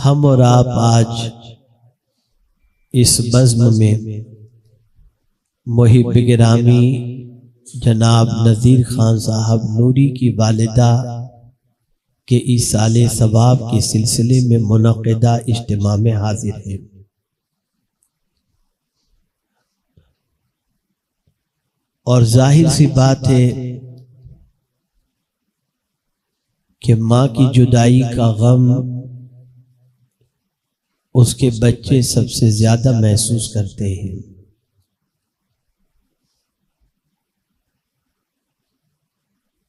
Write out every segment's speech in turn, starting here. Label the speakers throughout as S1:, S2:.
S1: हम और आप आज इस बज़्म में मुहिब गिरामी जनाब नज़ीर खान साहब नूरी की वालिदा के ईसाले सवाब के सिलसिले में मुनक़िदा इज्तिमा में हाजिर हैं। और जाहिर सी बात है कि माँ की जुदाई का गम उसके बच्चे सबसे ज्यादा महसूस करते हैं।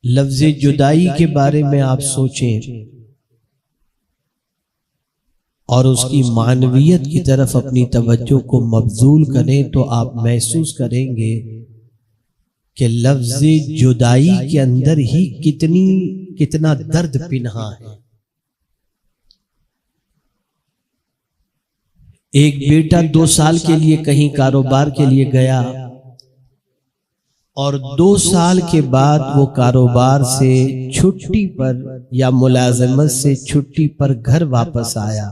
S1: लफ्ज़ जुदाई के बारे में आप सोचें और उसकी मानवियत की तरफ अपनी तवज्जो को मबजूल करें तो आप महसूस करेंगे कि लफ्ज़ जुदाई के अंदर ही कितना दर्द पिन्हा है। एक बेटा 2 साल के लिए कहीं कारोबार के लिए गया और 2 साल के बाद वो कारोबार से छुट्टी पर या मुलाजमत से छुट्टी पर घर वापस आया।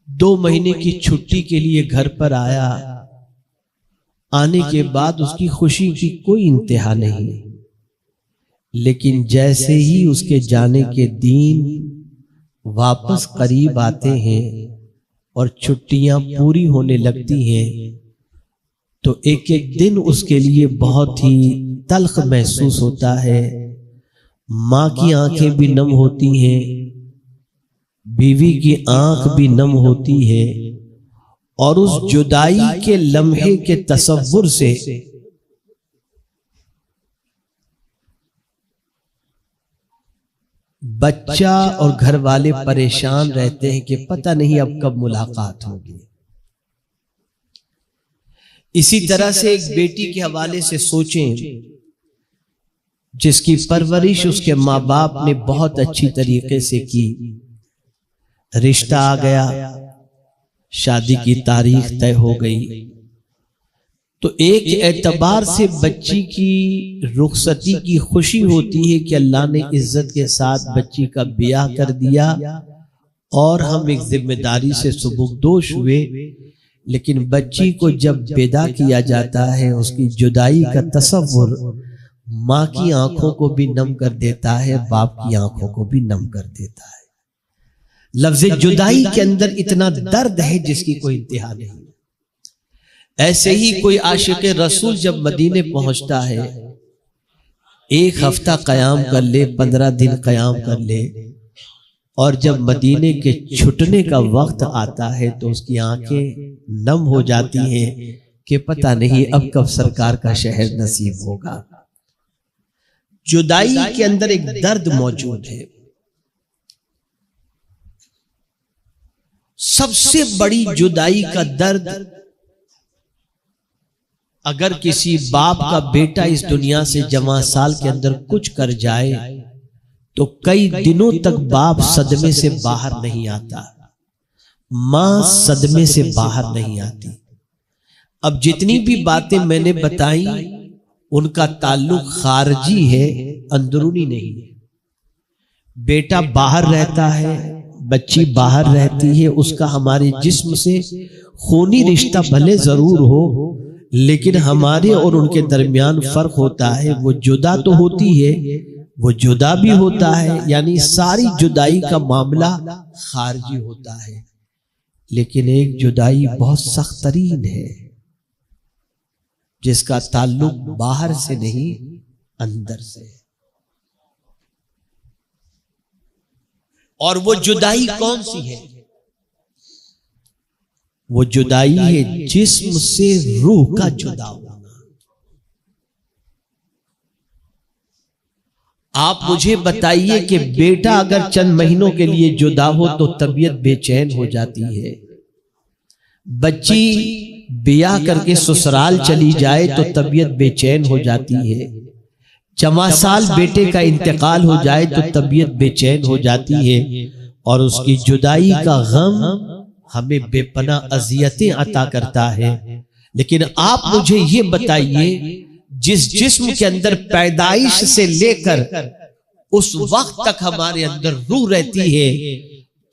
S1: 2 महीने की छुट्टी के लिए घर पर आया। आने के बाद उसकी खुशी की कोई इंतहा नहीं, लेकिन जैसे ही उसके जाने के दिन वापस करीब आते हैं और छुट्टियां पूरी होने लगती हैं तो एक एक दिन उसके लिए बहुत ही तल्ख महसूस होता है। माँ की आंखें भी नम होती हैं, बीवी की आंख भी नम होती है और उस जुदाई के लम्हे के तसव्वुर से बच्चा और घर वाले परेशान रहते हैं कि पता नहीं अब कब मुलाकात होगी। इसी तरह से एक बेटी के हवाले से सोचें जिसकी परवरिश उसके माँ बाप ने बहुत अच्छी तरीके से की। रिश्ता आ गया, शादी की तारीख तय हो गई तो एक एतबार से बच्ची की रुखसती की खुशी होती है कि अल्लाह ने इज्जत के साथ बच्ची का ब्याह कर दिया और हम एक जिम्मेदारी से सुबुकदोश हुए। लेकिन बच्ची को जब विदा किया जाता है उसकी जुदाई का तसव्वुर माँ की आंखों को भी नम कर देता है, बाप की आंखों को भी नम कर देता है। लफ्ज़ जुदाई के अंदर इतना दर्द है जिसकी कोई इंतहा नहीं। ऐसे ही कोई आशिक़ रसूल जब मदीने पहुंचता है, 1 हफ्ता क़याम कर ले, 15 दिन क़याम कर ले और जब मदीने के छुटने का वक्त आता है तो उसकी आंखें नम हो जाती हैं कि पता नहीं अब कब सरकार का शहर नसीब होगा। जुदाई के अंदर एक दर्द मौजूद है। सबसे बड़ी जुदाई का दर्द, अगर किसी बाप का बेटा इस दुनिया से जवां साल के अंदर कुछ कर जाए तो कई दिनों तक बाप सदमे से बाहर नहीं आता, मां सदमे से बाहर नहीं आती। अब जितनी भी बातें मैंने बताई उनका ताल्लुक खारजी है, अंदरूनी नहीं है। बेटा बाहर रहता है, बच्ची बाहर रहती है, उसका हमारे जिस्म से खूनी रिश्ता भले जरूर हो लेकिन हमारे और उनके दरमियान फर्क होता है। वो जुदा तो होती है, वो जुदा भी होता है, यानी सारी जुदाई का मामला खारजी होता है। लेकिन एक जुदाई बहुत सख्त तरीन है जिसका ताल्लुक बाहर से नहीं अंदर से। और वो जुदाई कौन सी है? वो जुदाई है जिस्म से रूह का जुदा होना। आप मुझे बताइए कि बेटा अगर चंद महीनों के लिए जुदा हो तो तबीयत बेचैन हो जाती है। बच्ची ब्याह करके ससुराल चली जाए तो तबीयत बेचैन हो जाती है। जवां साल बेटे का इंतकाल हो जाए तो तबीयत बेचैन हो जाती है और उसकी जुदाई का गम हमें बेपना अजियतें अता करता है। लेकिन आप मुझे ये बताइए, जिस जिस्म के अंदर पैदाइश से लेकर उस वक्त तक हमारे अंदर रूह रहती है,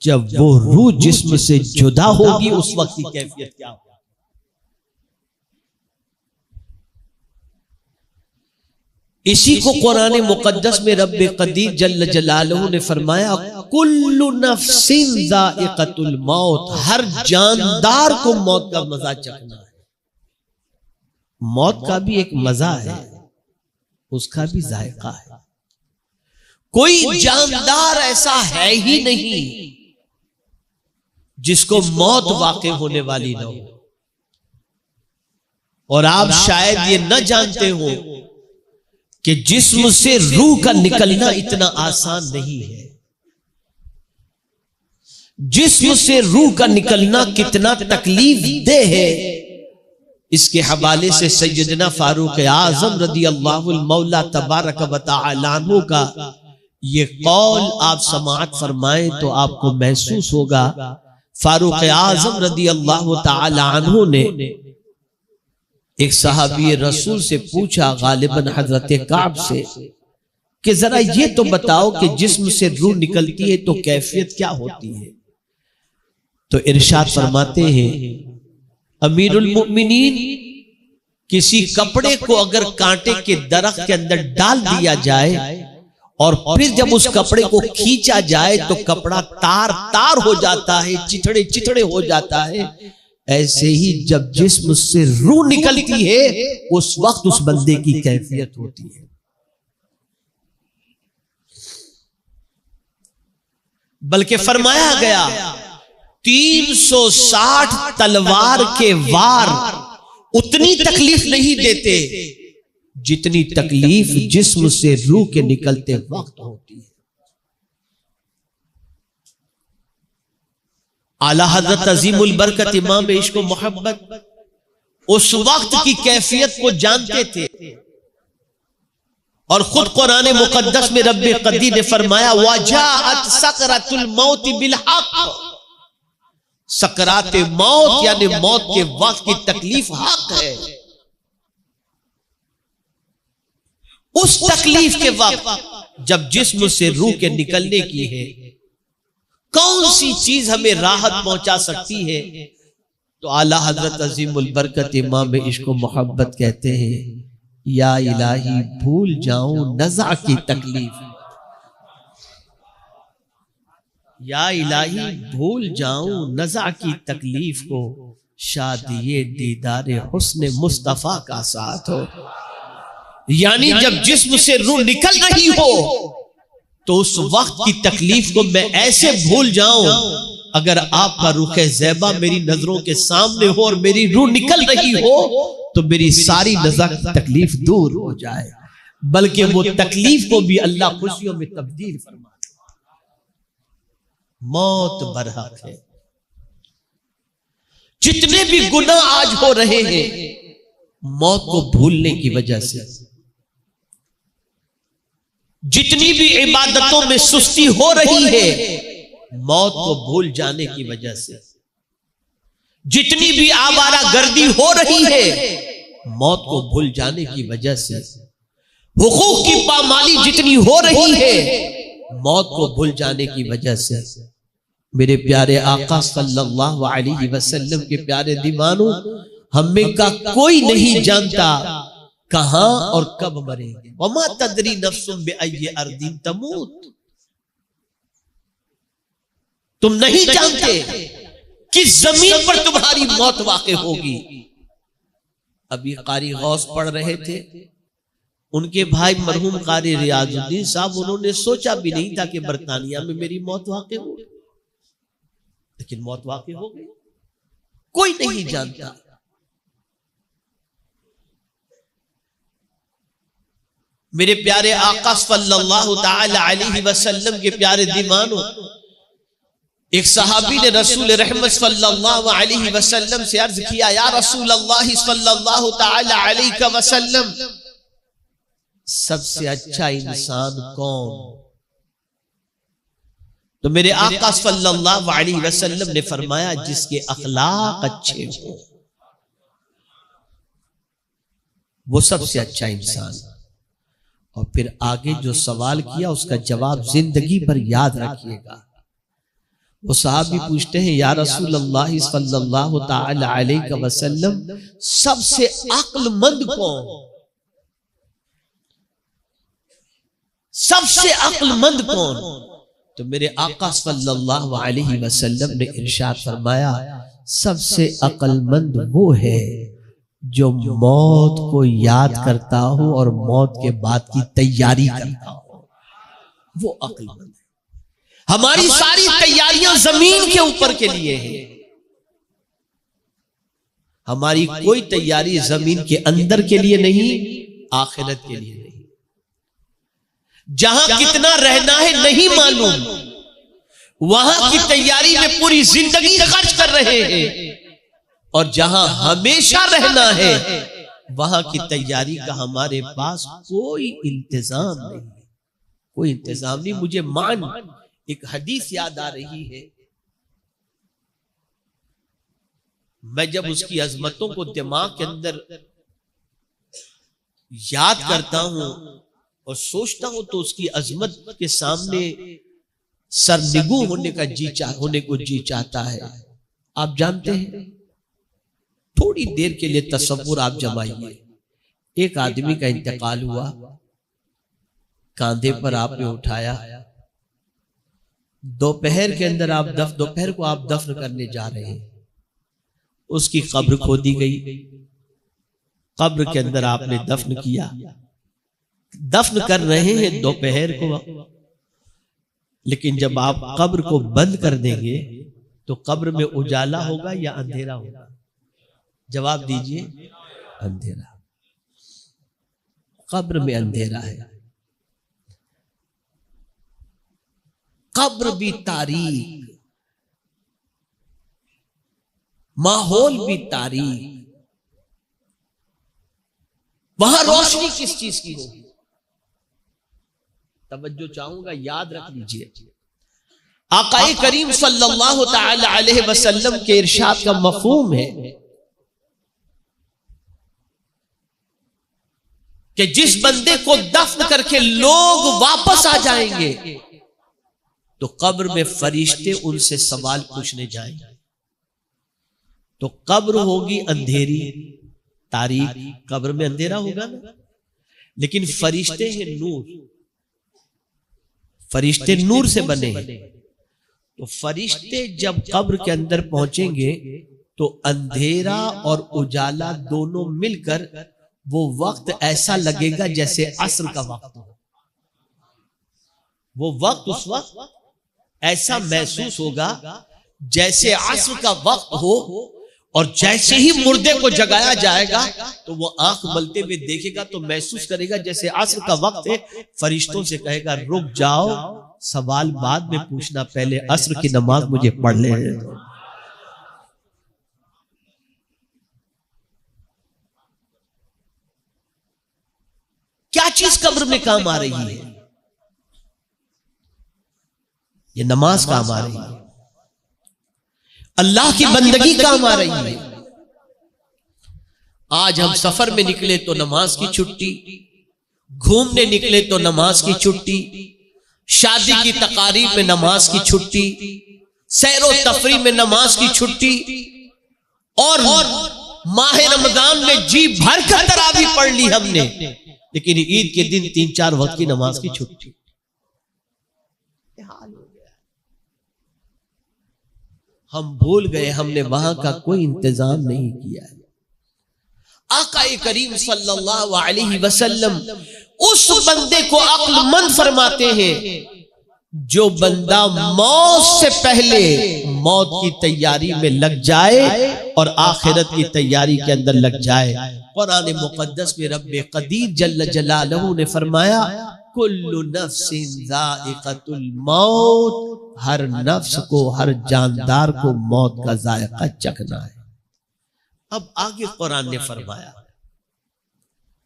S1: जब वो रूह जिस्म से जुदा होगी उस वक्त की कैफियत क्या होगी। इसी को कुरान मुकद्दस में रब्बे कदीर जल्ल जलालहू ने फरमाया, कुल्लु नफ्सिन ज़ाइक़तुल मौत, हर जानदार को मौत का मजा चखना है। मौत का भी एक मजा है, उसका भी जायका है। कोई जानदार ऐसा है ही नहीं जिसको मौत वाक़ई होने वाली ना हो। और आप शायद ये न जानते हो कि जिस्म से रूह का निकलना इतना आसान नहीं है। जिस्म से रूह का निकलना कितना तकलीफ दे है, इसके हवाले से सैयदना फारूक आजम रदी अल्लाहुल मौला तबारक व तआला अन्हु का ये कौल आप समाअत फरमाएं तो आपको महसूस होगा। फारूक आजम रदी अल्लाह तआला अन्हु ने एक सहाबी रसूल से पूछा, गालिबन हजरत काब से, कि जरा ये तो बताओ कि जिस्म से रूह निकलती है तो कैफियत क्या होती है। तो इरशाद फरमाते हैं, अमीरुल मुमिनीन, किसी कपड़े को अगर कांटे के दरख्त के अंदर डाल दिया जाए और फिर जब उस कपड़े को खींचा जाए तो कपड़ा तार तार हो जाता है, चिथड़े चिथड़े हो जाता है, ऐसे ही जब जिस्म से रूह निकलती है उस वक्त उस बंदे की कैफियत होती है। बल्कि फरमाया गया 360 तलवार के वार उतनी तकलीफ नहीं देते जितनी तकलीफ जिस्म से रूह के निकलते वक्त होती है। आला हजरत अजीमुल बरकत इमाम इश्क व मोहब्बत उस वक्त की कैफियत को जानते थे और खुद कुरान मुकद्दस में रब्बे कदीर ने फरमाया, वजाअत सकरातुल मौत बिल हक, सकरात मौत यानी मौत के वक्त की तकलीफ हक है। उस तकलीफ के वक्त जब जिस्म से रूह के निकलने की है, कौन सी चीज हमें राहत पहुंचा सकती है? तो आला हजरत अजीमुल बरकत इमाम इश्क व मोहब्बत कहते हैं, या इलाही भूल जाऊं नज़ा की तकलीफ, या इलाही भूल जाऊं नज़ा की तकलीफ को, शादी दीदार हुस्न मुस्तफा का साथ हो। यानी जब जिस्म से रूह निकल रही हो तो उस वक्त की तकलीफ को मैं ऐसे भूल जाऊं, अगर आपका रुख ज़ैबा मेरी नजरों के सामने हो और मेरी रूह निकल रही हो तो मेरी सारी नज़र तकलीफ दूर हो जाए, बल्कि वो तकलीफ को भी अल्लाह खुशियों में तब्दील फरमा। मौत बरहक है। जितने भी गुनाह आज हो रहे हैं मौत को भूलने की वजह से, जितनी भी इबादतों में सुस्ती हो रही है मौत को भूल जाने की वजह से, जितनी भी आवारा गर्दी हो रही है मौत को भूल जाने की वजह से, हुकूक की पामाली जितनी हो रही है मौत को भूल जाने की वजह से, मेरे प्यारे आका सल्लल्लाहु अलैहि वसल्लम के प्यारे दीवानों, हमें का कोई नहीं जानता कहां और कब मरेंगे। वमा तदरी नफ्सुम बिअय्यि अर्दिन तमूत, तुम नहीं जानते किस जमीन पर तुम्हारी मौत वाक़ई होगी। अभी कारी गौस पढ़ रहे थे, उनके भाई मरहूम कारी रियाजुद्दीन साहब, उन्होंने सोचा भी नहीं था कि बरतानिया में मेरी मौत वाक़ई होगी, लेकिन मौत वाक़ई हो गई। कोई नहीं जानता। मेरे प्यारे आका सल्लल्लाहु ताला अलैहि वसल्लम के प्यारे दीवानों, एक सहाबी ने रसूल रहमत सल्लल्लाहु अलैहि वसल्लम से अर्ज किया, या रसूल अल्लाह सल्लल्लाहु ताला अलैहि वसल्लम, सबसे अच्छा इंसान कौन? तो मेरे आका सल्लल्लाहु अलैहि वसल्लम ने फरमाया, जिसके अखलाक अच्छे हो वो सबसे अच्छा इंसान। और फिर आगे जो सवाल किया उसका जवाब जिंदगी भर याद रखिएगा। वो सहाबी पूछते हैं, या रसूल अल्लाह सल्लल्लाहु तआला अलैहि वसल्लम, सबसे अक्लमंद कौन? सबसे अक्लमंद कौन? तो मेरे आका सल्लल्लाहु अलैहि वसल्लम ने इरशाद फरमाया, सबसे अक्लमंद वो है जो मौत को याद करता हो और मौत के बाद की तैयारी करता हो, वो अक्लमंद है। हमारी सारी तैयारियां जमीन के ऊपर के लिए है, हमारी कोई तैयारी जमीन के अंदर के लिए नहीं, आखिरत के लिए नहीं। जहां कितना रहना है नहीं मालूम, वहां की तैयारी में पूरी जिंदगी खर्च कर रहे हैं, और जहां हमेशा रहना है वहां की तैयारी का हमारे पास कोई इंतजाम नहीं, कोई इंतजाम नहीं। मुझे एक हदीस याद आ रही है, मैं जब उसकी अजमतों को दिमाग के अंदर याद करता हूं और सोचता हूं तो उसकी अजमत के सामने सरनिगू होने को जी चाहता है। आप जानते हैं, थोड़ी देर के लिए तसव्वुर आप जमाइए, एक आदमी का इंतकाल हुआ, कांधे पर आपने उठाया, दोपहर के अंदर दोपहर को आप दफन करने जा रहे हैं, उसकी कब्र खोदी गई, कब्र के अंदर आपने दफन किया, दफन कर रहे हैं दोपहर को, लेकिन जब आप कब्र को बंद कर देंगे तो कब्र में उजाला होगा या अंधेरा होगा? जवाब दीजिए। अंधेरा। कब्र में अंधेरा है, कब्र भी तारीक, माहौल भी तारीक, वहां रोशनी किस चीज की होगी? तवज्जो चाहूंगा, याद रख लीजिए। आकाए करीम सल्लल्लाहु तआला अलैहि वसल्लम के इरशाद का मफहूम है कि जिस बंदे को दफन करके लोग वापस आ जाएंगे तो कब्र में फरिश्ते उनसे सवाल पूछने जाएंगे। तो कब्र होगी अंधेरी, तारीक, कब्र में अंधेरा होगा ना, लेकिन फरिश्ते हैं नूर, फरिश्ते नूर से बने हैं। तो फरिश्ते जब कब्र के अंदर पहुंचेंगे तो अंधेरा और उजाला दोनों मिलकर वो वक्त ऐसा लगेगा जैसे अस्र का वक्त हो। वो वक्त उस वक्त ऐसा महसूस होगा जैसे अस्र का वक्त हो, और जैसे ही मुर्दे को जगाया जाएगा तो वो आंख मलते हुए देखेगा तो महसूस करेगा जैसे अस्र का वक्त है। फरिश्तों से कहेगा, रुक जाओ, सवाल बाद में पूछना, पहले अस्र की नमाज मुझे पढ़ ले। क्या चीज कब्र में काम आ रही है? ये नमाज काम आ रही है, अल्लाह की बंदगी काम आ रही है। आज हम सफर में निकले तो नमाज की छुट्टी, घूमने निकले तो नमाज की छुट्टी, शादी की तकारीब में नमाज की छुट्टी, सैरो तफरी में नमाज की छुट्टी, और माह रमजान में जी भर कर तरावी पढ़ ली हमने, लेकिन ईद के दिन 3-4 वक्त की नमाज की छुट्टी। हम भूल गए हमने वहां का कोई इंतजाम नहीं किया है। आकाए करीम सल्लल्लाहु अलैहि वसल्लम उस बंदे को अक्लमंद फरमाते हैं जो बंदा मौत से पहले मौत की तैयारी में लग जाए और आखिरत की तैयारी के अंदर लग जाए। कुरान मुकद्दस में रब्बे कदीर जल्ल जलालहू ने फरमाया, कुल्लु नफ्सिन ज़ाइक़तुल मौत, हर नफ्स को, हर जानदार को मौत का जायका चखना है। अब आगे कुरान ने फरमाया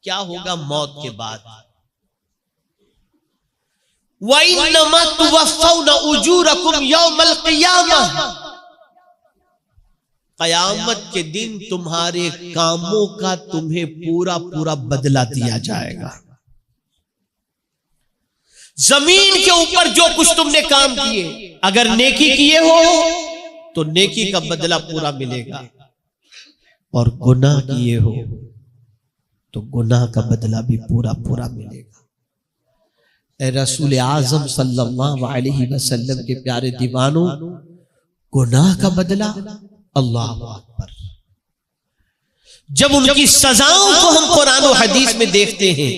S1: क्या होगा मौत के बाद? वइन्नमा तुवफ़्फ़ौना उजूरकुम यौमल क़ियामह, क़यामत के दिन तुम्हारे कामों का तुम्हें पूरा पूरा बदला दिया जाएगा। जमीन के ऊपर जो कुछ तुमने काम किए, अगर नेकी किए हो तो नेकी का बदला पूरा मिलेगा, और गुनाह किए हो तो गुनाह का बदला भी पूरा पूरा मिलेगा। ए रसूल आजम सल्लल्लाहु अलैहि वसल्लम के प्यारे दीवानों, गुनाह का बदला, अल्लाह अकबर। जब उनकी सजाओं को हम कुरान और हदीस में देखते हैं,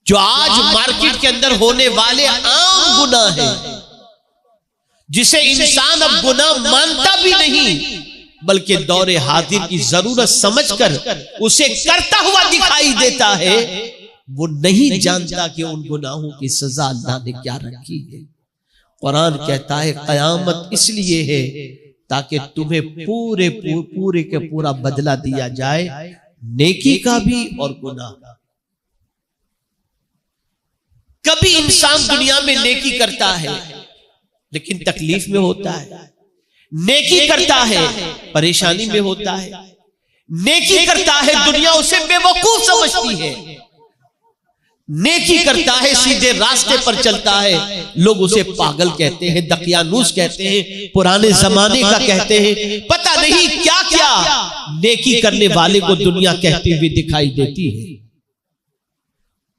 S1: जो आज मार्केट के अंदर होने वाले आम गुनाह है, जिसे इंसान अब गुनाह मानता भी नहीं, बल्कि दौरे हाजिर की जरूरत समझकर उसे करता हुआ दिखाई देता है, वो नहीं जानता कि उन गुनाहों की सजा अल्लाह ने क्या रखी है। कुरान कहता है कयामत इसलिए है ताकि तुम्हें पूरे के पूरा बदला दिया जाए, नेकी का भी और गुनाह का। कभी इंसान दुनिया में नेकी करता है लेकिन तकलीफ में होता है, नेकी करता है परेशानी में होता है, नेकी करता है दुनिया उसे बेवकूफ समझती है, नेकी करता है सीधे रास्ते पर चलता है, लोग उसे पागल कहते हैं, दकियानूस कहते हैं, पुराने जमाने का कहते हैं, पता नहीं क्या क्या नेकी करने वाले को दुनिया कहती हुई दिखाई देती है।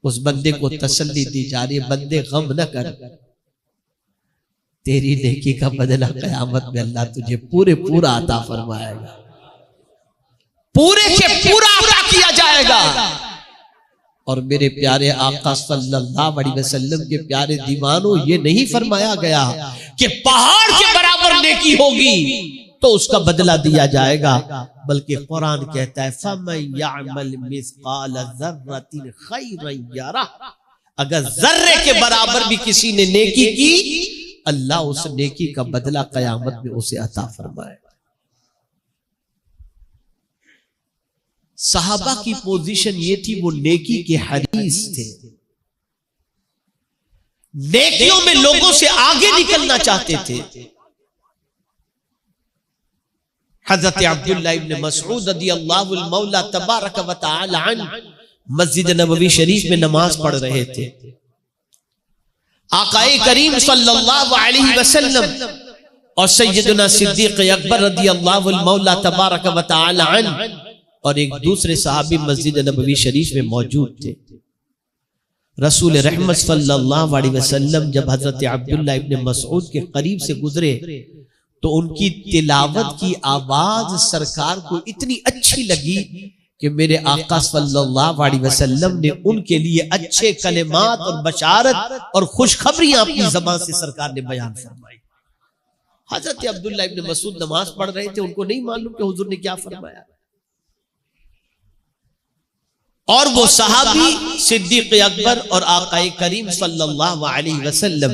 S1: उस बंदे को तसल्ली दी जा रही है, बंदे गम न कर, तेरी नेकी का बदला कयामत में अल्लाह तुझे पूरा अता फरमाएगा, पूरे के पूरा अता किया जाएगा। और मेरे प्यारे आका सल्लल्लाहु अलैहि वसल्लम के प्यारे दीवानों, ये नहीं फरमाया गया कि पहाड़ के बराबर नेकी होगी तो उसका बदला दिया जाएगा, बल्कि कुरान कहता है फमन यअमल मिस्काल ज़र्रतिन खैरन यरा, अगर जर्रे के बराबर भी किसी ने नेकी की, अल्लाह उस नेकी का बदला कयामत में उसे अता फरमाए। सहाबा की पोजीशन ये थी, वो नेकी के हरीस थे, नेकियों में लोगों से आगे निकलना चाहते थे। हजरत अब्दुल्लाह इब्न मसऊद रदियल्लाहु मौला तबारक व तआला अन्हु मस्जिद नबवी शरीफ में नमाज पढ़ रहे थे। आकाए करीम सल्लल्लाहु अलैहि वसल्लम और सैयदना सिद्दीक अकबर रदियल्लाहु मौला तबारक व तआला अन्हु और एक दूसरे सहाबी मस्जिद नबवी शरीफ में मौजूद थे। रसूल रहमत सल्लल्लाहु अलैहि वसल्लम जब हजरत अब्दुल्लाह इब्न मसऊद के करीब से गुजरे तो उनकी तिलावत की आवाज सरकार को इतनी अच्छी लगी कि मेरे आका सल्लल्लाहु अलैहि वसल्लम ने उनके लिए अच्छे कलिमात और बशारत और खुशखबरियां अपनी ज़बान से सरकार ने बयान फरमाई। हजरत अब्दुल्लाह इब्न मसऊद नमाज पढ़ रहे थे, उनको नहीं मालूम कि हुजूर ने क्या फरमाया, और वो सहाबी सिद्दीक अकबर और आकाए करीम सल्लल्लाहु अलैहि वसल्लम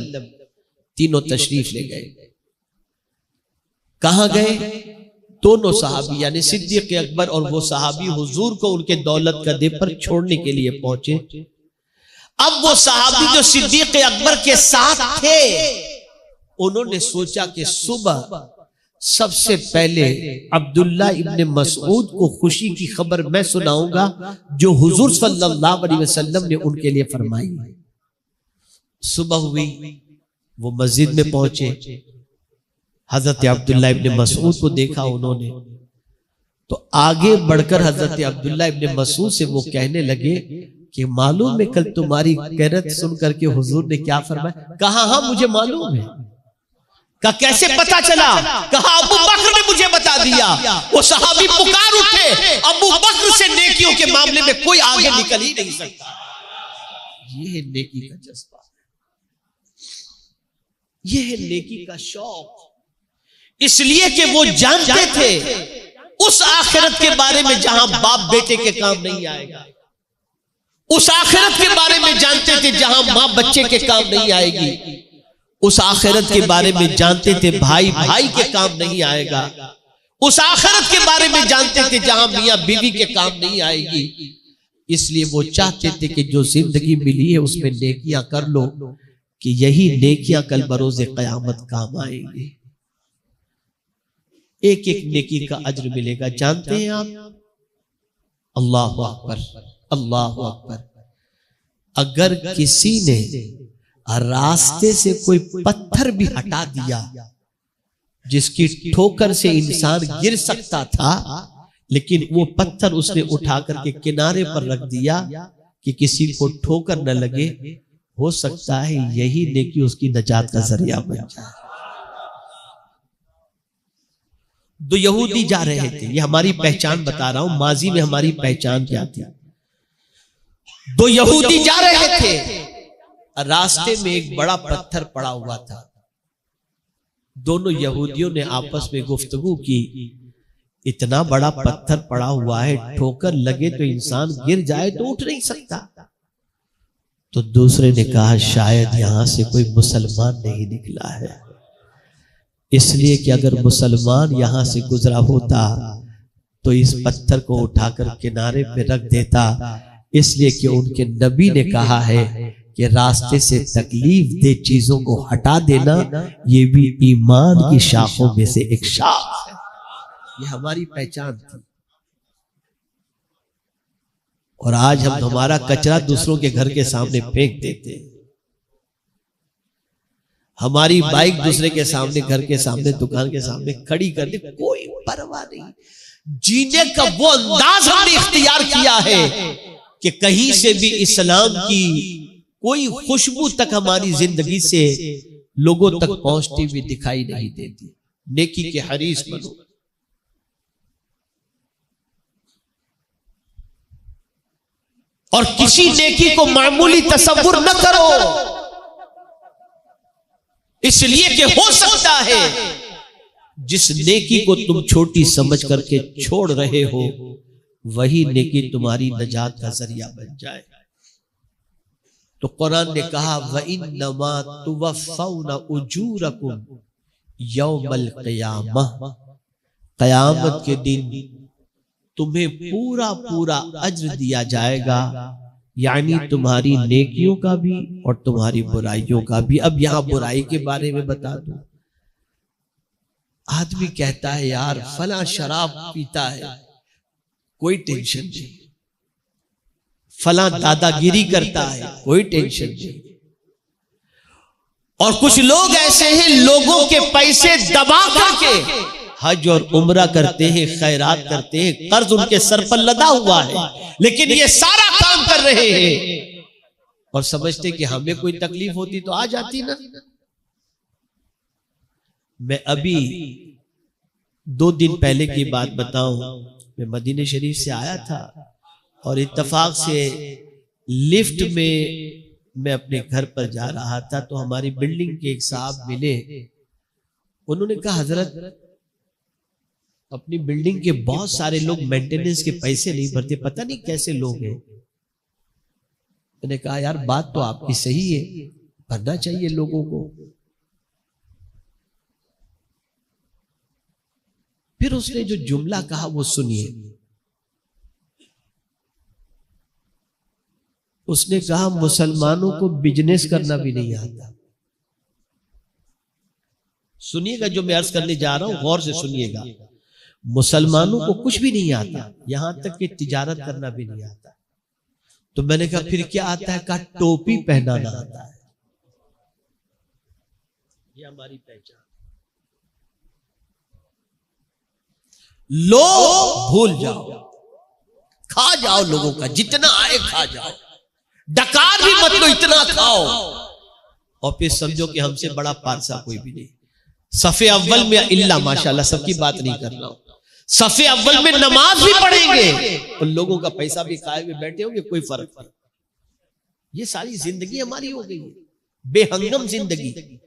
S1: तीनों तशरीफ ले गए। कहां गए? दोनों सहाबी यानी सिद्दीक अकबर और वो सहाबी हुजूर को उनके दौलत गदे पर छोड़ने के लिए पहुंचे। अब वो सहाबी जो सिद्दीक अकबर के साथ थे, उन्होंने सोचा कि सुबह सबसे पहले अब्दुल्ला इब्न मसऊद को खुशी की खबर मैं सुनाऊंगा जो हुजूर सल्लल्लाहु अलैहि वसल्लम ने उनके लिए फरमाई। सुबह हुई, वो मस्जिद में पहुंचे, हजरत अब्दुल्ला इब्न मसऊद को देखा उन्होंने, तो आगे बढ़कर हजरत अब्दुल्ला इब्न मसऊद से वो कहने लगे कि मालूम है कल तुम्हारी किरत सुन करके हुजूर ने क्या फरमाया? कहा हाँ मुझे मालूम है। का कैसे पता चला? कहा अबू बकर ने मुझे बता दिया। वो सहाबी पुकार उठे, अबू बकर से नेकियों के मामले में कोई आगे निकल ही नहीं सकता। ये है नेकी का जज्बा, ये है नेकी का शौक, इसलिए कि वो जानते थे उस आखिरत के बारे में जहां बाप बेटे के काम नहीं आएगा, उस आखिरत के बारे में जानते थे जहां मां बच्चे के काम नहीं आएगी, उस आखिरत के बारे में जानते थे भाई भाई के काम नहीं आएगा, उस आखिरत के बारे में जानते थे जहां मियां बीवी के काम नहीं आएगी। इसलिए वो चाहते थे कि जो जिंदगी मिली है उसमें नेकियां कर लो कि यही नेकियां कल बरोज़े क़यामत काम आएंगी। एक एक नेकी का अज्र मिलेगा, जानते हैं आप? अल्लाहु अकबर, अल्लाहु अकबर। अगर किसी ने रास्ते से कोई पत्थर भी हटा दिया जिसकी ठोकर से इंसान गिर सकता था, लेकिन वो पत्थर उसने उठा करके किनारे पर रख दिया कि किसी को ठोकर न लगे, हो सकता है यही नेकी उसकी नजात का जरिया बन जाए। दो यहूदी जा रहे थे, ये हमारी पहचान बता रहा हूं, माजी में हमारी पहचान क्या थी। दो यहूदी जा रहे थे, रास्ते में एक बड़ा पत्थर पड़ा हुआ था। दोनों यहूदियों ने आपस में गुफ्तगू की, इतना बड़ा पत्थर पड़ा हुआ है, ठोकर लगे तो इंसान गिर जाए तो उठ नहीं सकता। तो दूसरे ने कहा शायद यहां से कोई मुसलमान नहीं निकला है, इसलिए कि अगर मुसलमान यहां से गुजरा होता तो इस पत्थर को उठाकर किनारे पे रख देता, इसलिए कि उनके नबी ने कहा है कि रास्ते से तकलीफ दे चीजों को हटा देना ये भी ईमान की शाखों में से एक शाख है। ये हमारी पहचान थी। और आज हम हमारा कचरा दूसरों के घर के सामने फेंक देते हैं, हमारी बाइक दूसरे के सामने, घर के सामने, दुकान के सामने खड़ी कर दे, कोई परवाह नहीं। जीने का वो अंदाज हमने इख्तियार किया है कि कहीं से भी इस्लाम की कोई खुशबू तक हमारी जिंदगी से लोगों तक पहुंचती हुई दिखाई नहीं देती। नेकी के हरीस बनो। और किसी नेकी को मामूली तसव्वुर न करो, इसलिए कि हो सकता है जिस नेकी को तुम छोटी समझ करके छोड़ रहे हो वही नेकी तुम्हारी नजात का जरिया बन जाए। तो कुरान ने कहा वइन्नमा तुवफ़्फ़ौना उजूरकुम यौमल क़ियामह, क़यामत के दिन तुम्हें पूरा पूरा अज्र दिया जाएगा, यानी तुम्हारी नेकियों का भी और तुम्हारी बुराइयों का भी। अब यहां बुराई के बारे में बता दूं, आदमी कहता है यार फला शराब पीता है, कोई टेंशन नहीं, फला दादागिरी करता है, कोई टेंशन नहीं। और कुछ लोग ऐसे हैं लोगों के पैसे दबा करके हज और उम्रा करते हैं, खैरात करते हैं, कर्ज उनके सर पर लदा हुआ है, लेकिन ये सारा काम कर रहे हैं और समझते कि हमें कोई तकलीफ होती तो आ जाती ना। मैं अभी 2 दिन पहले की बात बताऊं, मैं मदीने शरीफ से आया था और इत्तफाक से लिफ्ट में मैं अपने घर पर जा रहा था तो हमारी बिल्डिंग के एक साहब मिले। उन्होंने कहा हजरत अपनी बिल्डिंग के बहुत सारे लोग मेंटेनेंस के पैसे नहीं भरते, पता नहीं कैसे लोग हैं। मैंने कहा यार बात तो आपकी सही है, भरना चाहिए लोगों को। फिर उसने जो जुमला कहा वो सुनिए। उसने कहा मुसलमानों को बिजनेस करना भी नहीं आता। सुनिएगा जो मैं अर्ज करने जा रहा हूं, गौर से सुनिएगा। मुसलमानों को कुछ भी नहीं आता, यहां तक कि तिजारत करना भी नहीं आता। तो मैंने कहा फिर क्या आता है? कहा टोपी पहनाना आता है। ये हमारी पहचान। लो भूल जाओ, खा जाओ, लोगों का जितना आए खा जाओ, डकार भी मत लो, इतना खाओ और फिर समझो कि हमसे बड़ा पारसा कोई भी नहीं। सफ़े अव्वल में इल्ला माशाल्लाह, सबकी बात नहीं कर रहा हूं, सफ़े अव्वल में नमाज भी पढ़ेंगे और लोगों का पैसा भी खाए हुए बैठे होंगे, कोई फर्क नहीं। ये सारी जिंदगी हमारी हो गई है, बेहंगम जिंदगी।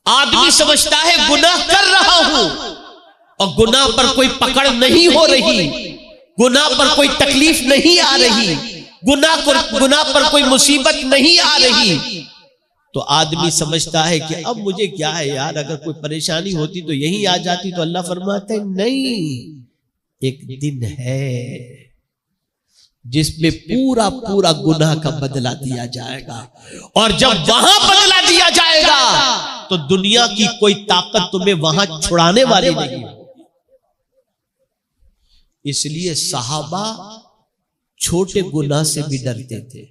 S1: आदमी समझता है गुनाह कर रहा हूं और गुनाह पर कोई पकड़ नहीं हो रही, गुनाह पर कोई तकलीफ नहीं आ रही, गुनाह पर कोई मुसीबत नहीं आ रही, तो आदमी समझता है कि अब मुझे क्या है यार, अगर कोई परेशानी होती तो यही आ जाती। तो अल्लाह फरमाते हैं नहीं, एक दिन है जिसमें पूरा पूरा गुनाह का बदला दिया जाएगा, और जब वहां बदला दिया जाएगा तो दुनिया की कोई ताकत तुम्हें वहां छुड़ाने वाली नहीं। इसलिए सहाबा छोटे गुनाह से भी डरते थे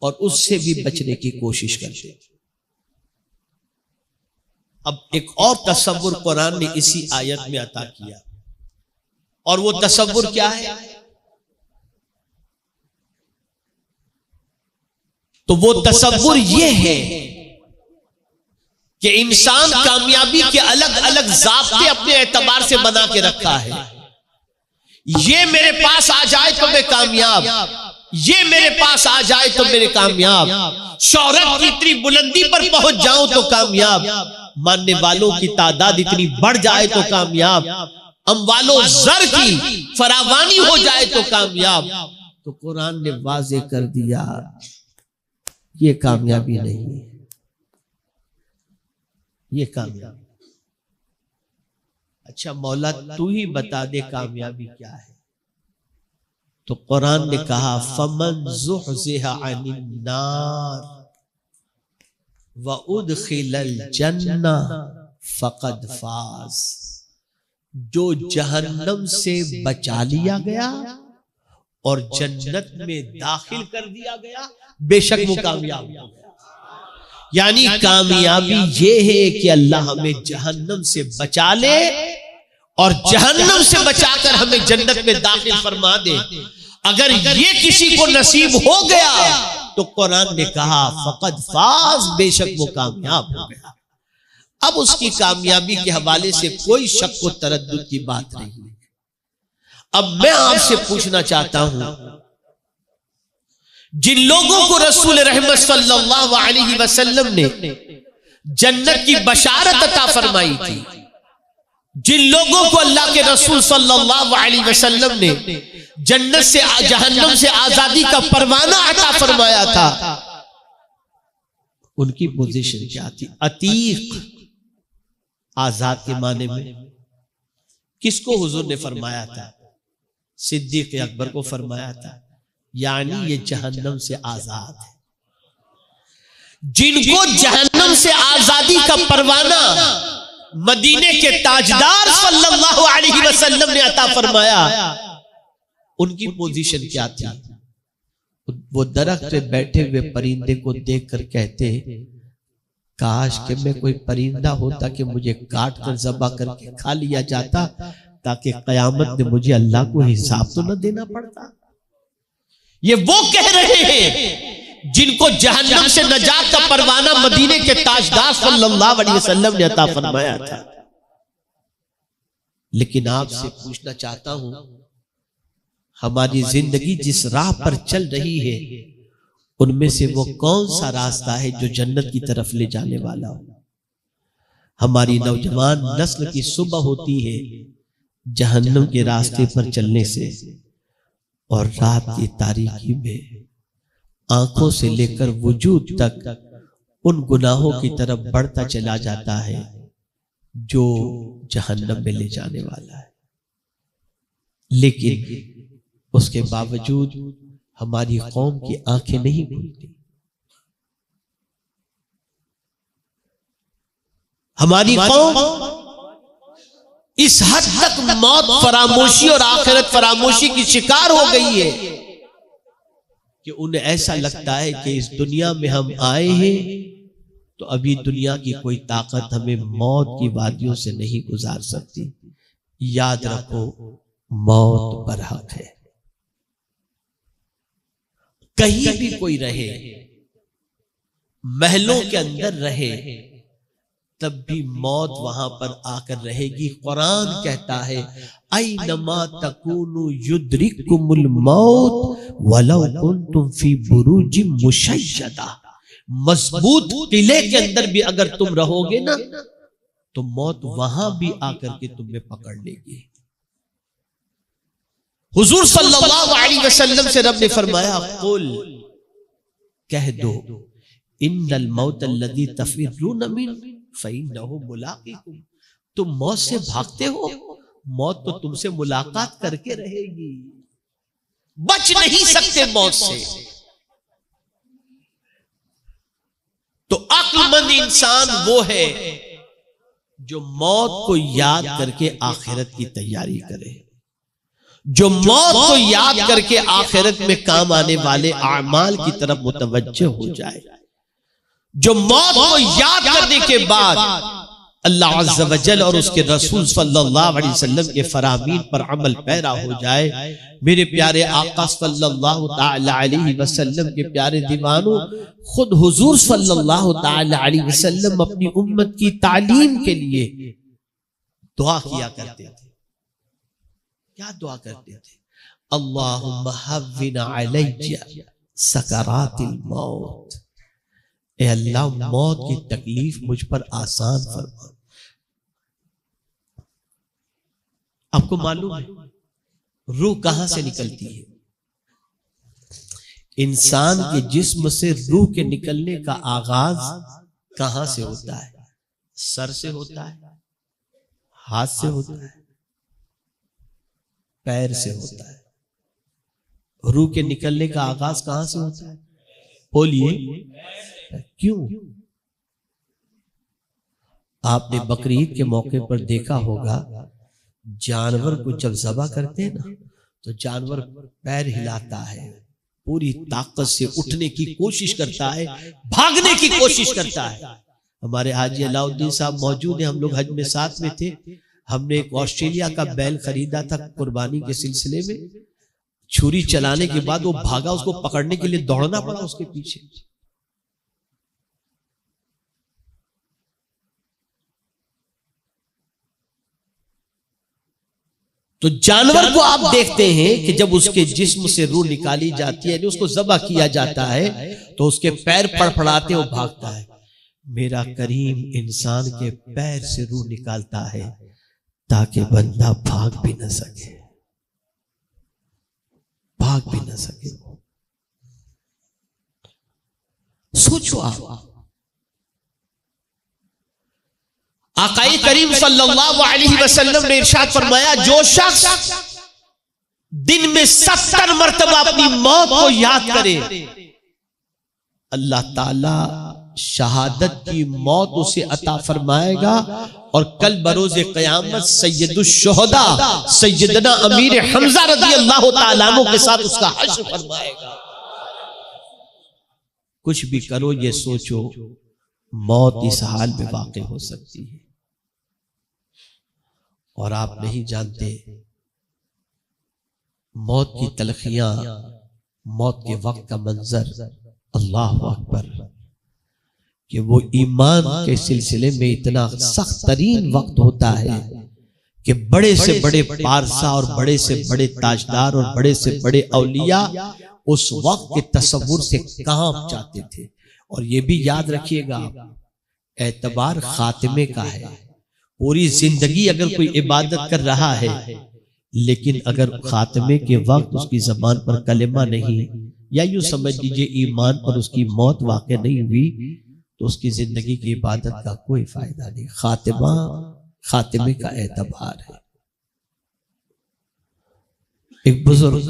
S1: और उससे भी बचने की कोशिश करते थे। अब एक और तसव्वुर कुरान ने इसी आयत में अता किया, और वो तसव्वुर क्या है? तो वो तसव्वुर ये है कि इंसान कामयाबी के अलग अलग ज़ाब्ते अपने एतबार से बना के रखा है। ये मेरे पास आ जाए तो मैं कामयाब, ये मेरे पास आ जाए तो मेरे कामयाब, शोहरत की इतनी बुलंदी पर पहुंच जाऊं तो कामयाब, मानने वालों की तादाद इतनी बढ़ जाए तो कामयाब, अम्वालो ज़र की फरावानी हो जाए तो कामयाब। तो कुरान ने वाज़े कर दिया ये कामयाबी नहीं है, ये कामयाबी। अच्छा मौला तू ही बता दे कामयाबी क्या है। तो कुरान ने कहा फमन ज़ुहज़िहा अनिन नार व उदखिलल जन्ना फ़क़द फ़ाज़। जो जहन्नम से बचा लिया गया और जन्नत में दाखिल कर दिया गया, बेशक वो कामयाब हो गया। यानी कामयाबी ये है कि अल्लाह हमें जहन्नम से बचा ले और जहन्नम से बचाकर हमें जन्नत में दाखिल फरमा दे। अगर ये किसी को नसीब हो गया तो कुरान ने कहा फ़क़द फ़ाज़, बेशक वो कामयाब हो गया। अब उसकी कामयाबी के हवाले से कोई शक व तरद्दुद की बात नहीं है। अब मैं आपसे पूछना चाहता हूं, जिन लोगों को रसूल रहमत सल्लल्लाहु अलैहि वसल्लम ने जन्नत की बशारत अता फरमाई थी, जिन लोगों को अल्लाह के रसूल सल्लल्लाहु अलैहि वसल्लम ने जन्नत से जहन्नम से आजादी का परवाना अता फरमाया था, उनकी पोजीशन क्या थी? अतीक, आजाद के माने में किसको हुजूर ने फरमाया था? सिद्दीक अकबर को फरमाया था, यानी ये जहन्नम से आजाद है। जिनको जहन्नम से आजादी का परवाना मदीने के ताजदार सल्लल्लाहु अलैहि वसल्लम ने अता फरमाया, उनकी पोजीशन क्या थी? वो दरख्त पे बैठे हुए परिंदे को देखकर कहते, काश कि मैं कोई परिंदा होता कि मुझे काट कर ज़बा करके खा लिया जाता, ताकि कयामत में मुझे अल्लाह को हिसाब तो न देना पड़ता। ये वो कह रहे हैं जिनको जहन्नम से नजात का परवाना मदीने के ताजदार सल्लल्लाहु अलैहि वसल्लम ने अता फरमाया था। लेकिन आपसे पूछना चाहता हूं, हमारी जिंदगी जिस राह पर चल रही है उनमें से वो कौन सा रास्ता है जो जन्नत की तरफ ले जाने वाला हो? हमारी नौजवान नस्ल की सुबह होती है जहन्नम के रास्ते पर चलने से, और रात की तारीकी में आंखों से लेकर वजूद तक उन गुनाहों की तरफ बढ़ता चला जाता है जो जहन्नम में ले जाने वाला है। लेकिन उसके बावजूद हमारी कौम की आंखें नहीं खुलती। हमारी कौम इस हद तक मौत फरामोशी और आखिरत फरामोशी की शिकार हो गई है कि उन्हें ऐसा लगता है कि इस दुनिया में हम आए हैं तो अभी दुनिया की कोई ताकत हमें मौत की वादियों से नहीं गुजार सकती। याद रखो, मौत बरहक है। कहीं भी कोई रहे, महलों के अंदर रहे, तब भी मौत वहां पर आकर रहेगी। कुरान कहता है ऐनमा तकूनु युद्रिकुमुल मौत वलौ कुंतुम फी बुरूजिम मुशय्यदा। मजबूत किले के अंदर भी अगर तुम रहोगे ना तो मौत वहां भी आकर के तुम्हें पकड़ लेगी। हुजूर सल्लल्लाहु अलैहि वसल्लम से रब ने फरमाया, कुल कह दो, इन्नल मौत अल्लज़ी तफिर्रून मिन फ़इन्नहु मुलाक़िकुम। तुम मौत से भागते हो, मौत तो तुमसे मुलाकात करके रहेगी। बच नहीं सकते मौत से। तो अक्लमंद इंसान वो है जो मौत को याद करके आखिरत की तैयारी करे, जो मौत को याद करके आखिरत में काम आने वाले आमाल की तरफ मुतवज्जह हो जाए, जो मौत को याद करने के बाद अल्लाह अज़्ज़ व जल और उसके रसूल सल्लल्लाहु अलैहि वसल्लम के फरामीन पर अमल पैरा हो जाए। मेरे प्यारे आका सल्लल्लाहु तआला अलैहि वसल्लम के प्यारे दीवानों, खुद हुजूर सल्लल्लाहु तआला अलैहि वसल्लम अपनी उम्मत की तालीम के लिए दुआ किया करते थे। क्या दुआ करते थे? अल्लाहुम्मा हव्विन अलैया सकरातिल मौत, ए अल्लाह मौत की तकलीफ मुझ पर आसान फरमा। आपको मालूम है रूह कहां से निकलती है? इंसान के जिस्म से रूह के निकलने का आगाज कहां से होता है? सर से होता है, हाथ से होता है, पैर से होता है। रूह के निकलने का आगाज कहां से होता है? बोलिए क्यों? आपने बकरी ईद के मौके पर देखा होगा, जानवर को जब ज़बह करते हैं ना तो जानवर पैर हिलाता है, पूरी ताकत से उठने की कोशिश करता है, भागने की कोशिश करता है। हमारे हाजी अलाउद्दीन साहब मौजूद हैं, हम लोग हज में साथ में थे। हमने एक ऑस्ट्रेलिया का बैल खरीदा था कुर्बानी के सिलसिले में। छुरी चलाने के बाद वो भागा, उसको पकड़ने के लिए दौड़ना पड़ा उसके पीछे। तो जानवर को आप देखते हैं कि जब उसके जिस्म से रूह निकाली जाती है, उसको ज़बह किया जाता है, तो उसके पैर फड़फड़ाते वो भागता है। मेरा करीम इंसान के पैर से रूह निकालता है ताकि बंदा भाग भी न सके, भाग भी न सके। सोचो आप, आकाए करीम सल्लल्लाहु अलैहि वसल्लम ने इरशाद फरमाया, जो शख्स दिन में 70 मरतबा अपनी मौत को याद करे, अल्लाह ताला शहादत की मौत उसे अता फरमाएगा और कल बरोज़े क़यामत सैयदुश शुहदा सैयदना अमीर हमजा रज़ी अल्लाह ताला अन्हु के साथ उसका हश्र फरमाएगा। कुछ भी करो ये सोचो मौत इस हाल में वाक़ई हो सकती है और आप नहीं जानते मौत की तलखियां, मौत के वक्त का मंजर, अल्लाह अकबर, कि वो ईमान के सिलसिले में इतना सख्त तरीन वक्त होता है कि बड़े से बड़े पारसा और बड़े से बड़े ताजदार और बड़े से बड़े औलिया उस वक्त के तसव्वुर से कांप जाते थे। और ये भी याद रखिएगा, एतबार खातिमे का है। पूरी जिंदगी अगर कोई इबादत कर रहा है लेकिन अगर खातिमे के वक्त उसकी जबान पर कलिमा नहीं, या यूं समझ लीजिए ईमान पर उसकी मौत वाक़ई नहीं हुई, तो उसकी जिंदगी की इबादत का कोई फायदा नहीं। खातिमा, खातिमे का एतबार है। एक बुजुर्ग,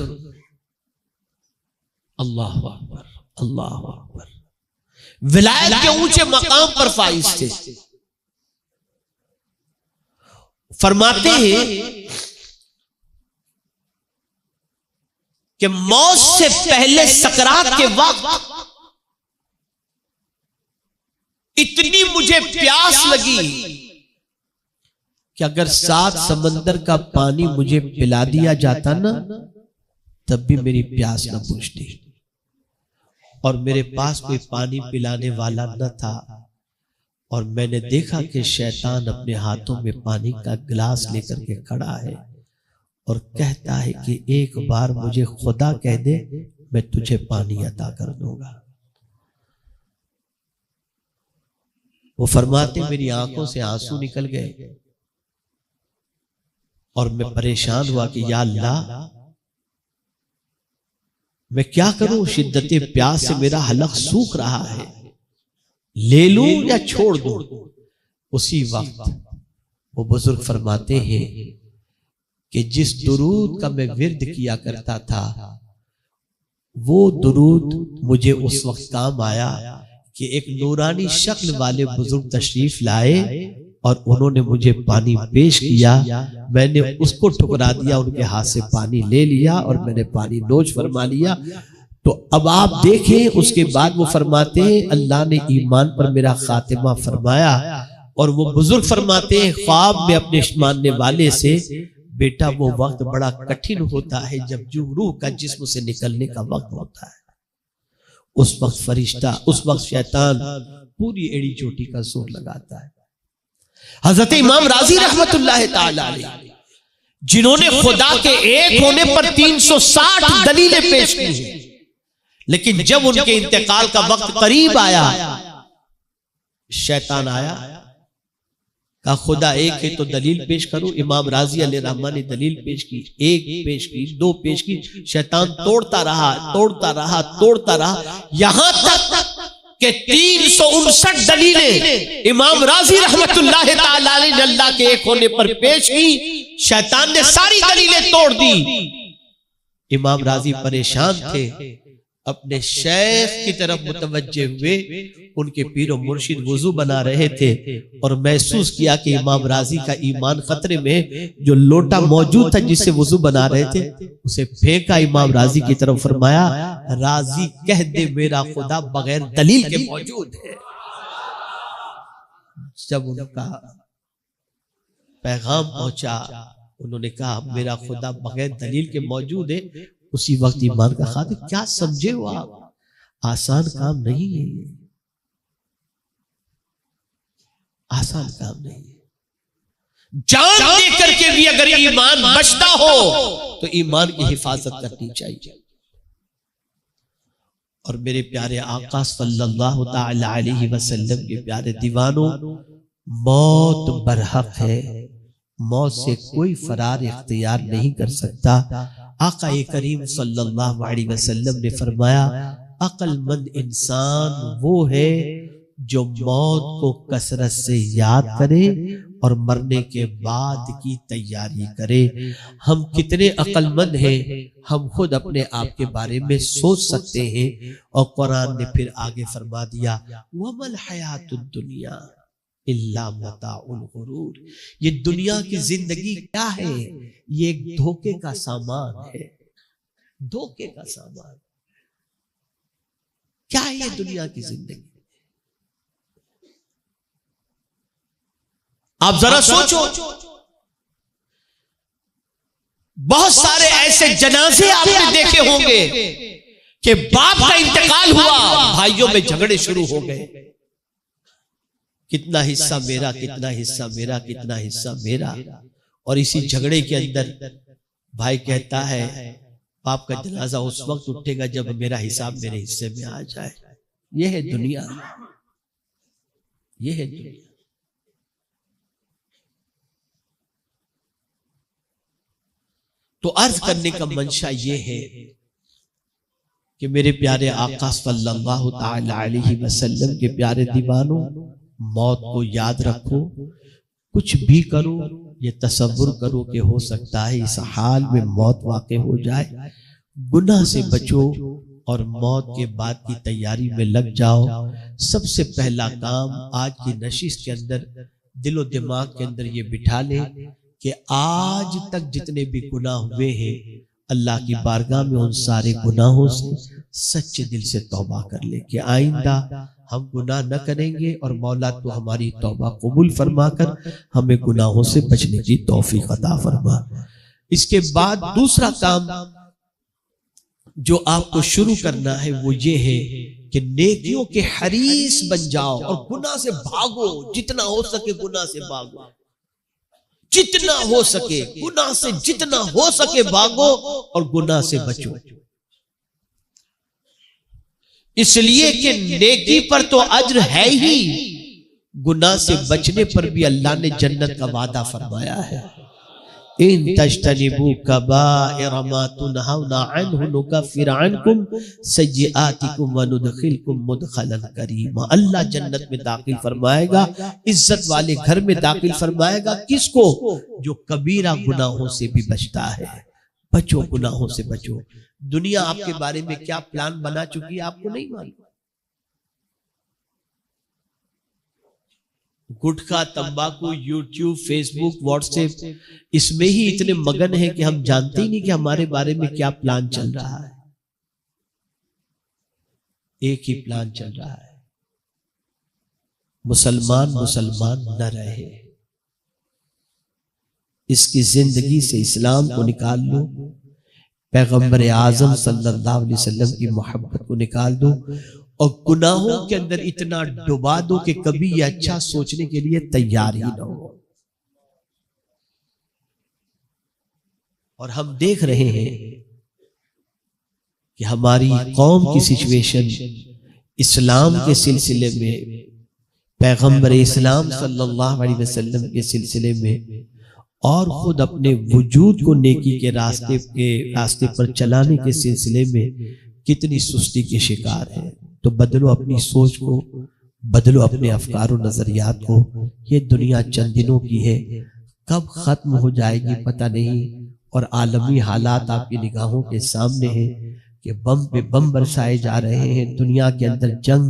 S1: अल्लाह अकबर, अल्लाह अकबर, विलायत के ऊंचे मकाम पर फाइज थे। फरमाते हैं कि मौत से पहले सकरात के वक्त इतनी मुझे प्यास लगी कि अगर 7 समंदर का पानी मुझे पिला दिया जाता ना, तब भी मेरी प्यास न बुझती। और मेरे पास कोई पानी पिलाने वाला न था और मैंने देखा कि शैतान अपने हाथों में पानी का गिलास लेकर के खड़ा है और कहता है कि एक बार मुझे खुदा कह दे, मैं तुझे पानी अता कर दूंगा। वो फरमाते मेरी आंखों से आंसू निकल गए और मैं परेशान हुआ कि या अल्लाह मैं क्या करूं, शिद्दते प्यास से मेरा हलक सूख रहा है, ले लूं या छोड़ दूं। उसी वक्त वो बुजुर्ग फरमाते हैं कि जिस दुरूद का मैं विर्द किया करता था, वो दुरूद मुझे उस वक्त काम आया कि एक नूरानी शक्ल वाले बुजुर्ग तशरीफ लाए और उन्होंने मुझे पानी पेश किया, मैंने उसको ठुकरा दिया, उनके हाथ से पानी ले लिया और मैंने पानी नोच फरमा लिया। तो अब आप देखें, उसके बाद वो फरमाते हैं अल्लाह ने ईमान पर मेरा खातिमा फरमाया। और वो बुजुर्ग फरमाते हैं ख्वाब में अपने मानने वाले से, बेटा वो वक्त बड़ा कठिन होता है जब जो रूह का जिस्म से निकलने का वक्त होता है। उस वक्त फरिश्ता, उस वक्त शैतान पूरी एड़ी चोटी का जोर लगाता है। हजरत इमाम राजी रहमतुल्लाह ताला अलैह, जिन्होंने खुदा के एक होने पर 360 दलीलें पेश की, लेकिन जब उनके इंतकाल का वक्त करीब आया, शैतान आया, कहा खुदा एक है तो दलील पेश करो। इमाम राजी अलैहि रहमा ने दलील पेश की, एक पेश की, दो पेश की, शैतान तोड़ता रहा, तोड़ता रहा, तोड़ता रहा, यहां तक कि 359 दलीलें इमाम राजी रहमतुल्लाह ताला अलैहि अल्लाह के एक होने पर पेश की। शैतान ने सारी दलीलें तोड़ दी। इमाम राजी परेशान थे, अपने शेख की तरफ मुतवज्जे हुए। उनके पीरो मुर्शिद वुजू बना रहे थे और महसूस किया कि इमाम राजी का ईमान खतरे में। जो लोटा मौजूद था जिससे वुजू बना रहे थे, उसे फेंका इमाम राजी की तरफ, फरमाया राजी कह दे मेरा खुदा बगैर दलील के मौजूद है। जब उनका पैगाम पहुंचा, उन्होंने कहा मेरा खुदा बगैर दलील के मौजूद है। उसी वक्त ईमान का खातिर, क्या समझे हो आप, आसान काम नहीं है ये, आसान काम नहीं है। जान दे करके भी अगर ईमान बचता हो तो ईमान की हिफाजत करनी चाहिए। और मेरे प्यारे आका सल्लल्लाहु ताला अलैहि वसल्लम के प्यारे दीवानों, मौत बरहक है, मौत से कोई फरार इख्तियार नहीं कर सकता। आका करीम सल्लल्लाहु अलैहि वसल्लम ने फरमाया अक्लमंद इंसान वो है जो मौत को कसरत से याद करे और मरने के बाद की तैयारी करे। हम कितने अक्लमंद हैं, हम खुद अपने आप के बारे में सोच सकते हैं। और कुरान ने फिर आगे फरमा दिया वमल हयातुद दुनिया इल्ला मताउल गुरूर, ये दुनिया की जिंदगी क्या है, ये एक धोखे का सामान है, धोखे का सामान। क्या है ये दुनिया की जिंदगी? आप जरा सोचो, बहुत सारे ऐसे जनाजे आपने देखे होंगे कि बाप का इंतकाल हुआ, भाइयों में झगड़े शुरू हो गए, कितना हिस्सा मेरा, कितना हिस्सा मेरा, कितना हिस्सा मेरा। और इसी झगड़े के अंदर भाई कहता है बाप का जनाजा उस वक्त उठेगा जब मेरा हिसाब मेरे हिस्से में आ जाए। यह है दुनिया, यह है दुनिया। तो अर्ज करने का मंशा यह है कि मेरे प्यारे आका सल्लल्लाहु ताला अलैहि वसल्लम के प्यारे दीवानों, मौत को याद रखो। कुछ भी करो, ये तसव्वुर करो कि हो सकता है इस हाल में मौत वाक़ई हो जाए। गुनाह से बचो और मौत के बाद की तैयारी में लग जाओ। सबसे पहला काम आज की नशिश के अंदर, दिलो दिमाग के अंदर ये बिठा ले कि आज तक जितने भी गुनाह हुए हैं, अल्लाह की बारगाह में उन सारे गुनाहों से सच्चे दिल से तौबा कर ले कि आइंदा हम गुनाह न करेंगे और मौला तो हमारी तौबा कबूल फरमाकर हमें गुनाहों से बचने की तौफीक अता फरमा। इसके बाद दूसरा काम जो आपको शुरू करना है वो ये है कि नेकियों के हरीस बन जाओ और गुनाह से भागो। जितना हो सके गुनाह से भागो, जितना हो सके गुनाह से, जितना हो सके भागो और गुनाह से बचो। इसलिए कि नेकी पर तो अज्र है ही, गुनाह से बचने पर भी अल्लाह ने जन्नत का वादा फरमाया है। इन तज्तनिबू कबाइर मा तुनहौना अन्हु नुकफ्फिर अन्कुम सय्यिआतिकुम व नुदखिलकुम मुदखलन करीमा। अल्लाह जन्नत में दाखिल फरमाएगा, इज्जत वाले घर में दाखिल फरमाएगा। किसको? जो कबीरा गुनाहों से भी बचता है। बचो, गुनाहों से बचो। दुनिया आपके बारे में क्या प्लान बना चुकी है आपको नहीं मालूम। गुटखा, तंबाकू, यूट्यूब, फेसबुक, व्हाट्सएप, इसमें ही इतने मगन हैं कि हम जानते ही नहीं कि हमारे बारे में क्या प्लान चल रहा है। एक ही प्लान चल रहा है, मुसलमान मुसलमान न रहे। इसकी जिंदगी से इस्लाम को निकाल लो, पैगंबर आजम सल्लल्लाहु अलैहि वसल्लम की मोहब्बत को निकाल दो और गुनाहों के अंदर इतना डुबा दो कि कभी ये अच्छा सोचने के लिए तैयार ही ना हो। और हम देख रहे हैं कि हमारी कौम की सिचुएशन इस्लाम के सिलसिले में, पैगंबर इस्लाम सल्लल्लाहु अलैहि वसल्लम के सिलसिले में और खुद अपने वजूद को नेकी के रास्ते पर चलाने के सिलसिले में कितनी सुस्ती के शिकार है। तो बदलो अपनी सोच को, बदलो अपने अफकार और नजरियात को। ये दुनिया चंद दिनों की है, कब खत्म हो जाएगी पता नहीं। और आलमी हालात आपकी निगाहों के सामने हैं कि बम पे बम बरसाए जा रहे हैं। दुनिया के अंदर जंग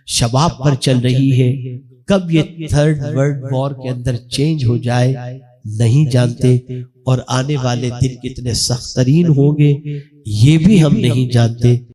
S1: शबाब पर चल रही है। कब ये थर्ड वर्ल्ड वॉर के अंदर चेंज हो जाए नहीं जानते, और आने वाले दिन कितने सख्त तरीन होंगे ये भी हम नहीं जानते।